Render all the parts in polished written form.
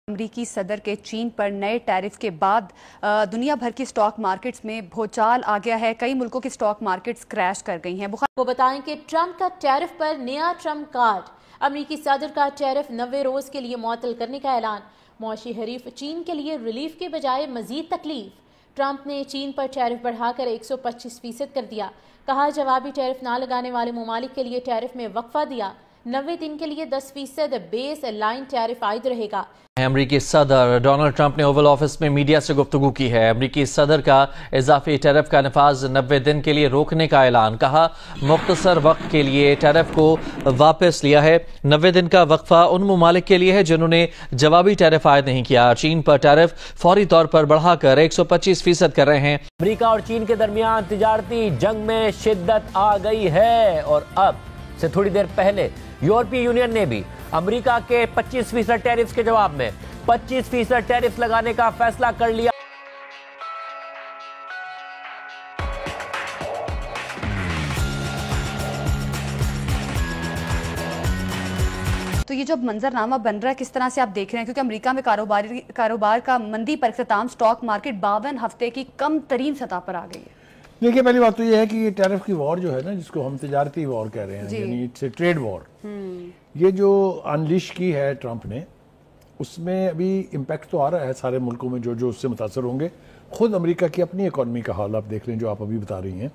अमरीकी सदर के चीन पर नए टैरिफ के बाद दुनिया भर की स्टॉक मार्केट्स में भूचाल आ गया है। कई मुल्कों की स्टॉक मार्केट्स क्रैश कर गई हैं। वो बताएं कि ट्रंप का टैरिफ पर नया ट्रंप कार्ड। अमरीकी सदर का टैरिफ 90 रोज के लिए मुअत्तल करने का ऐलान। मौशी हरीफ चीन के लिए रिलीफ के बजाय मजीद तकलीफ। ट्रंप ने चीन पर टैरिफ बढ़ाकर 125% कर दिया। कहा जवाबी टैरिफ ना लगाने वाले ममालिक के लिए टैरिफ में वक्फा दिया। 90 दिन के लिए 10% बेस लाइन टैरिफ आयद रहेगा। अमरीकी सदर डोनाल्ड ट्रंप ने ओवल ऑफिस में मीडिया से गुफ्तगू की है। अमरीकी सदर का इजाफी टैरिफ का नफाज 90 दिन के लिए रोकने का ऐलान। कहा मुख्तसर वक्त के लिए टैरिफ को वापस लिया है। 90 दिन का वक्फा उन ममालिक के लिए है जिन्होंने जवाबी टैरिफ आयद नहीं किया। चीन पर टैरिफ फौरी तौर पर बढ़ाकर 125% कर रहे हैं। अमरीका और चीन के दरमियान तिजारती जंग में शिद्दत आ गई है और अब से थोड़ी देर पहले यूरोपीय यूनियन ने भी अमेरिका के 25% टैरिफ के जवाब में 25% टैरिफ लगाने का फैसला कर लिया। तो ये जो मंजरनामा बन रहा है किस तरह से आप देख रहे हैं, क्योंकि अमेरिका में कारोबार का मंदी पर इख्तिताम, स्टॉक मार्केट 52 हफ्ते की कम तरीन सतह पर आ गई है। देखिए, पहली बात तो ये है कि ये टैरिफ की वॉर जो है ना, जिसको हम तिजारती वॉर कह रहे हैं, यानी इट्स ए ट्रेड वॉर, ये जो अनलिश की है ट्रंप ने, उसमें अभी इम्पैक्ट तो आ रहा है सारे मुल्कों में जो जो उससे मुतासर होंगे। खुद अमेरिका की अपनी इकॉनमी का हाल आप देख रहे हैं जो आप अभी बता रही हैं,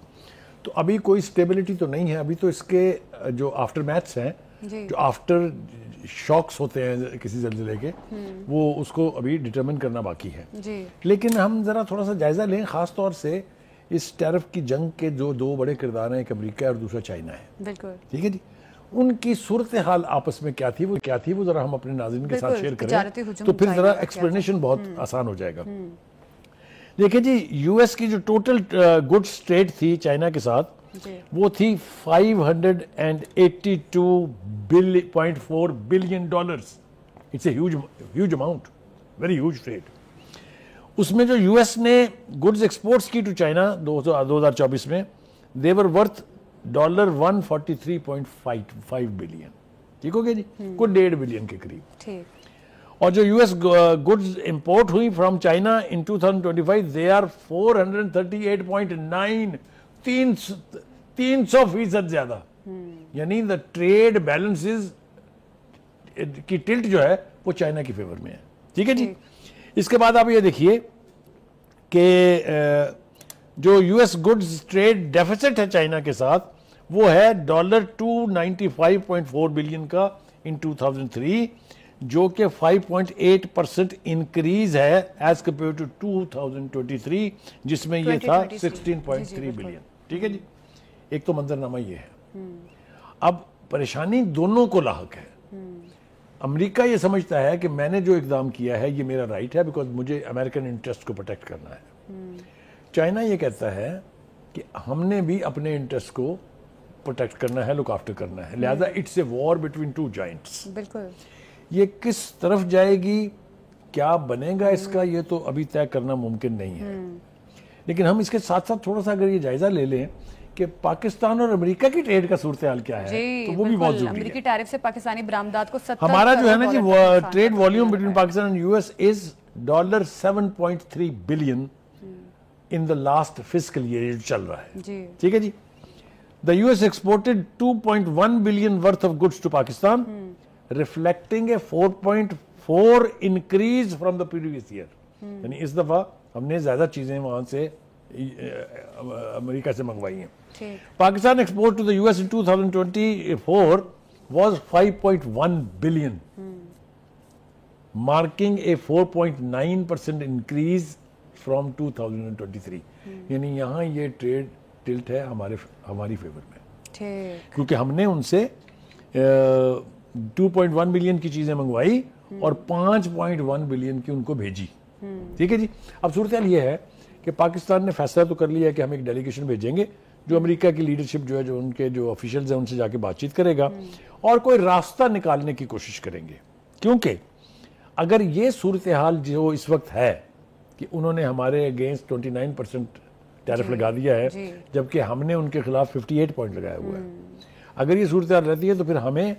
तो अभी कोई स्टेबिलिटी तो नहीं है। अभी तो इसके जो आफ्टर मैथ्स हैं, जो आफ्टर शॉक्स होते हैं किसी ज़ल्ज़ले के, वो उसको अभी डिटरमिन करना बाकी है। लेकिन हम ज़रा थोड़ा सा जायज़ा लें, ख़ास तौर से इस टैरिफ की जंग के जो दो बड़े किरदार हैं, एक अमेरिका है और दूसरा चाइना है। बिल्कुल ठीक है जी। उनकी सूरत हाल आपस में क्या थी वो ज़रा हम अपने नाज़रीन के साथ शेयर करें, तो फिर ज़रा एक्सप्लेनेशन बहुत आसान हो जाएगा। देखिए जी, यूएस की जो टोटल गुड्स ट्रेड थी चाइना के साथ, वो थी $582.4 billion. It's a huge amount, very huge trade. उसमें जो यूएस ने गुड्स एक्सपोर्ट्स की टू चाइना 2024 में, दे वर वर्थ $143.5 बिलियन। ठीक हो गया जी, कुछ 1.5 बिलियन के करीब। और जो यूएस गुड्स इंपोर्ट हुई from China in 2025, they are 438.9, 300% ज्यादा। यानी द ट्रेड बैलेंसेस की टिल्ट जो है वो चाइना की फेवर में है। ठीक है जी। इसके बाद आप ये देखिए कि जो यूएस गुड्स ट्रेड डेफिसिट है चाइना के साथ, वो है $295.4 बिलियन का इन 2003, जो कि 5.8% इंक्रीज है एज कंपेयर टू 2023, जिसमें ये था 16.3 बिलियन। ठीक है जी। एक तो मंजरनामा ये है। अब परेशानी दोनों को लाहक है। अमेरिका ये समझता है कि मैंने जो इकदाम किया है ये मेरा राइट है, बिकॉज मुझे अमेरिकन इंटरेस्ट को प्रोटेक्ट करना है। चाइना ये कहता है कि हमने भी अपने इंटरेस्ट को प्रोटेक्ट करना है, लुक आफ्टर करना है, लिहाजा it's a war between two Giants. बिल्कुल। ये किस तरफ जाएगी, क्या बनेगा इसका, ये तो अभी तय करना मुमकिन नहीं है। लेकिन हम इसके साथ साथ थोड़ा सा अगर ये जायजा ले लें कि पाकिस्तान और अमेरिका की ट्रेड का सूरत हाल क्या है, तो वो भी बहुत जरूरी है। अमेरिकी टैरिफ से पाकिस्तानी बरामदात को 70 हमारा जो है ना जी, trade volume between Pakistan and US is $7.3 billion in the last fiscal year जो चल रहा है। ठीक है जी। The US exported 2.1 billion worth of goods to Pakistan, reflecting a 4.4 increase from the previous year. यानी इस दफा हमने ज्यादा चीजें वहां से अमेरिका से मंगवाई हैं। Pakistan export to the US in 2024 was 5.1 billion, marking a 4.9% increase from 2023। यानी यहाँ ये ट्रेड टिल्ट है हमारी फेवर में, क्योंकि हमने उनसे 2.1 बिलियन की चीजें मंगवाई और 5.1 बिलियन की उनको भेजी। ठीक है जी। अब सूरत हाल ये है कि पाकिस्तान ने फैसला तो कर लिया कि हम एक डेलीगेशन भेजेंगे जो अमेरिका की लीडरशिप जो है, जो उनके जो ऑफिशियल्स हैं, उनसे जाके बातचीत करेगा और कोई रास्ता निकालने की कोशिश करेंगे। क्योंकि अगर ये सूरत हाल जो इस वक्त है कि उन्होंने हमारे अगेंस्ट 29% टैरिफ लगा दिया है, जबकि हमने उनके खिलाफ 58 पॉइंट लगाया हुआ है, अगर ये सूरत हाल रहती है तो फिर हमें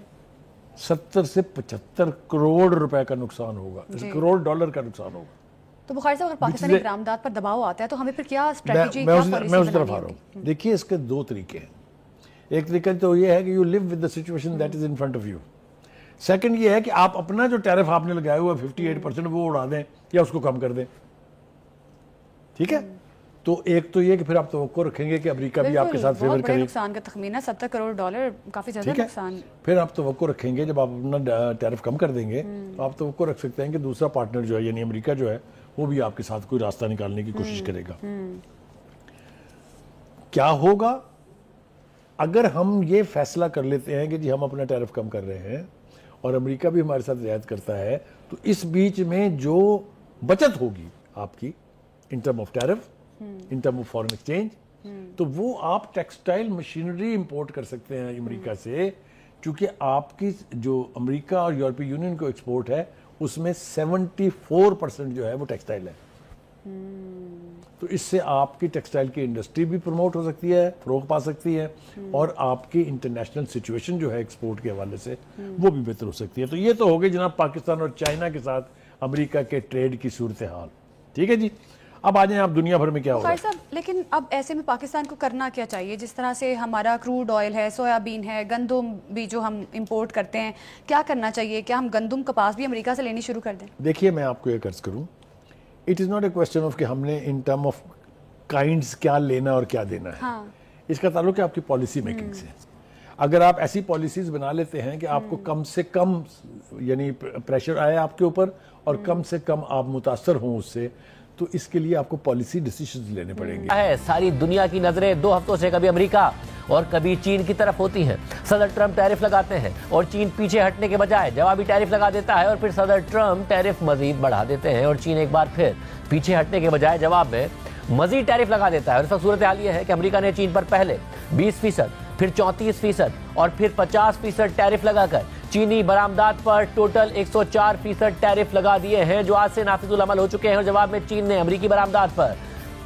70 से 75 करोड़ रुपए का नुकसान होगा, करोड़ डॉलर का नुकसान होगा। तो बुखारी साहब, अगर पाकिस्तानी बरामदात पर दबाव आता है तो हमें फिर क्या स्ट्रेटजी, मैं उस तरफ आ रहा हूँ। देखिए, इसके दो तरीके हैं। एक तरीका तो ये है कि you live with the situation that is in front of you. Second ये है कि आप अपना जो टैरिफ आपने लगाया हुआ 58% वो उड़ा दें या उसको कम कर दें, ठीक है। तो एक तो ये कि फिर आप तवक्को रखेंगे कि अमेरिका भी आपके साथ फेवर करे। नुकसान का तखमीना 70 करोड़ डॉलर, काफी ज्यादा नुकसान। फिर आप तवक्को रखेंगे, जब आप अपना टैरिफ कम कर देंगे तो आप तवक्को रख सकते हैं कि दूसरा पार्टनर जो है यानी अमेरिका जो है वो भी आपके साथ कोई रास्ता निकालने की कोशिश करेगा। क्या होगा अगर हम ये फैसला कर लेते हैं कि जी हम अपना टैरिफ कम कर रहे हैं और अमेरिका भी हमारे साथ रियायत करता है, तो इस बीच में जो बचत होगी आपकी in term of tariff, in term of foreign exchange, तो वो आप टेक्सटाइल मशीनरी इंपोर्ट कर सकते हैं अमेरिका से, क्योंकि आपकी जो अमेरिका और यूरोपीय यूनियन को एक्सपोर्ट है उसमें 74% जो है वो टेक्सटाइल है। तो इससे आपकी टेक्सटाइल की इंडस्ट्री भी प्रमोट हो सकती है, फरोग पा सकती है, और आपकी इंटरनेशनल सिचुएशन जो है एक्सपोर्ट के हवाले से वो भी बेहतर हो सकती है। तो ये तो हो गई जनाब पाकिस्तान और चाइना के साथ अमेरिका के ट्रेड की सूरत हाल, ठीक है जी। अब आ जाए आप दुनिया भर में क्या हो रहा है साहब, लेकिन अब ऐसे में पाकिस्तान को करना क्या चाहिए? जिस तरह से हमारा क्रूड ऑयल है, सोयाबीन है, गंदम भी जो हम इंपोर्ट करते हैं, क्या करना चाहिए? क्या हम गंदम कपास भी अमेरिका से लेनी शुरू कर दें? देखिए, मैं आपको एक अर्ज करूं, it is not a question of कि हमने इन टर्म ऑफ काइंड्स क्या लेना और क्या देना है। हाँ। इसका ताल्लुक है आपकी पॉलिसी मेकिंग से। अगर आप ऐसी पॉलिसीज बना लेते हैं कि आपको कम से कम यानी प्रेशर आए आपके ऊपर और कम से कम आप मुतासर हों उससे, तो इसके लिए आपको पॉलिसी डिसीजंस लेने पड़ेंगे। है सारी दुनिया की नजरें 2 हफ्तों से कभी अमेरिका और कभी चीन की तरफ होती हैं। सदर ट्रंप टैरिफ लगाते हैं और चीन पीछे हटने के बजाय जवाबी टैरिफ लगा देता है, और फिर सदर ट्रंप टैरिफ मजीद बढ़ा देते हैं और चीन एक बार फिर पीछे हटने के बजाय जवाब में मजीद टैरिफ लगा देता है। और इस वक्त सूरत हाल ये है कि अमेरिका ने चीन पर पहले 20%, फिर 34% और फिर 50% टैरिफ लगाकर चीनी बरामदात पर टोटल 104% टैरिफ लगा दिए हैं, जो आज से नाफिजुल अमल हो चुके हैं। और जवाब में चीन ने अमेरिकी बरामदात पर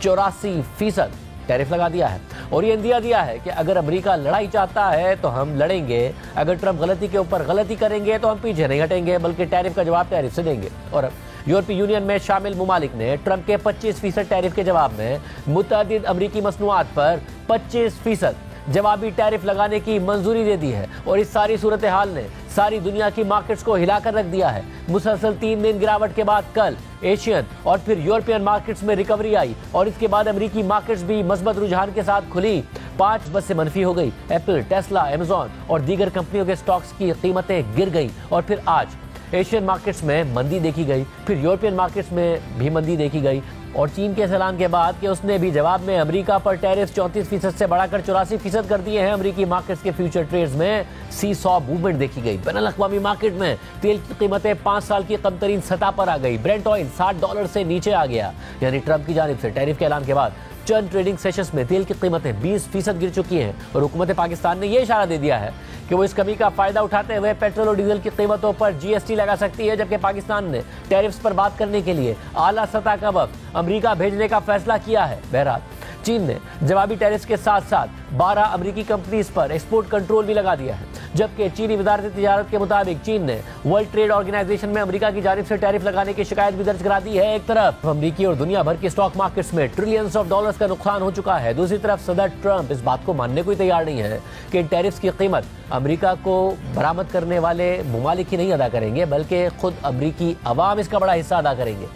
84% टैरिफ लगा दिया है और ये इंदिया दिया है कि अगर अमेरिका लड़ाई चाहता है तो हम लड़ेंगे, अगर ट्रंप गलती के ऊपर गलती करेंगे तो हम पीछे नहीं हटेंगे, बल्कि टैरिफ का जवाब टैरिफ से देंगे। और अब यूरोपीय यूनियन में शामिल मुमालिक ने ट्रंप के 25% टैरिफ के जवाब में मुतअद्दिद अमेरिकी मसनूआत पर 25% जवाबी टैरिफ लगाने की मंजूरी दे दी है। और इस सारी सूरत हाल ने सारी दुनिया की मार्केट्स को हिलाकर रख दिया है। मुसलसल 3 दिन गिरावट के बाद कल एशियन और फिर यूरोपियन मार्केट्स में रिकवरी आई और इसके बाद अमेरिकी मार्केट्स भी मजबूत रुझान के साथ खुली। 5 बस से मनफी हो गई। एप्पल, टेस्ला, अमेज़न और दीगर कंपनियों के स्टॉक्स की कीमतें गिर गई और फिर आज एशियन मार्केट्स में मंदी देखी गई, फिर यूरोपियन मार्केट्स में भी मंदी देखी गई। और चीन के ऐलान के बाद कि उसने भी जवाब में अमेरिका पर टैरिफ 34% से बढ़ाकर 84% कर दिए हैं, अमेरिकी मार्केट्स के फ्यूचर ट्रेड्स में सी-सॉ मूवमेंट देखी गई। बैनुल अक़वामी मार्केट में तेल की कीमतें 5 साल की कम तरीन सतह पर आ गई। ब्रेंट ऑयल $60 से नीचे आ गया, यानी ट्रंप की जानिब से टैरिफ के ऐलान के बाद चंद ट्रेडिंग सेशंस में तेल की कीमतें 20% गिर चुकी हैं। और हुकूमत पाकिस्तान ने यह इशारा दे दिया है कि वो इस कमी का फायदा उठाते हुए पेट्रोल और डीजल की कीमतों पर जीएसटी लगा सकती है, जबकि पाकिस्तान ने टैरिफ्स पर बात करने के लिए आला सतह का वक्त अमेरिका भेजने का फैसला किया है। बहरहाल चीन ने जवाबी टैरिफ्स के साथ साथ 12 अमेरिकी कंपनीज पर एक्सपोर्ट कंट्रोल भी लगा दिया है, जबकि चीनी वजारत तिजारत के मुताबिक चीन ने वर्ल्ड ट्रेड ऑर्गेनाइजेशन में अमेरिका की जानिब से टैरिफ लगाने की शिकायत भी दर्ज करा दी है। एक तरफ अमेरिकी और दुनिया भर के स्टॉक मार्केट्स में ट्रिलियंस ऑफ डॉलर्स का नुकसान हो चुका है, दूसरी तरफ सदर ट्रंप इस बात को मानने को ही तैयार नहीं है कि इन टैरिफ्स की कीमत अमेरिका को बरामद करने वाले मुमालिक ही नहीं अदा करेंगे, बल्कि खुद अमेरिकी अवाम इसका बड़ा हिस्सा अदा करेंगे।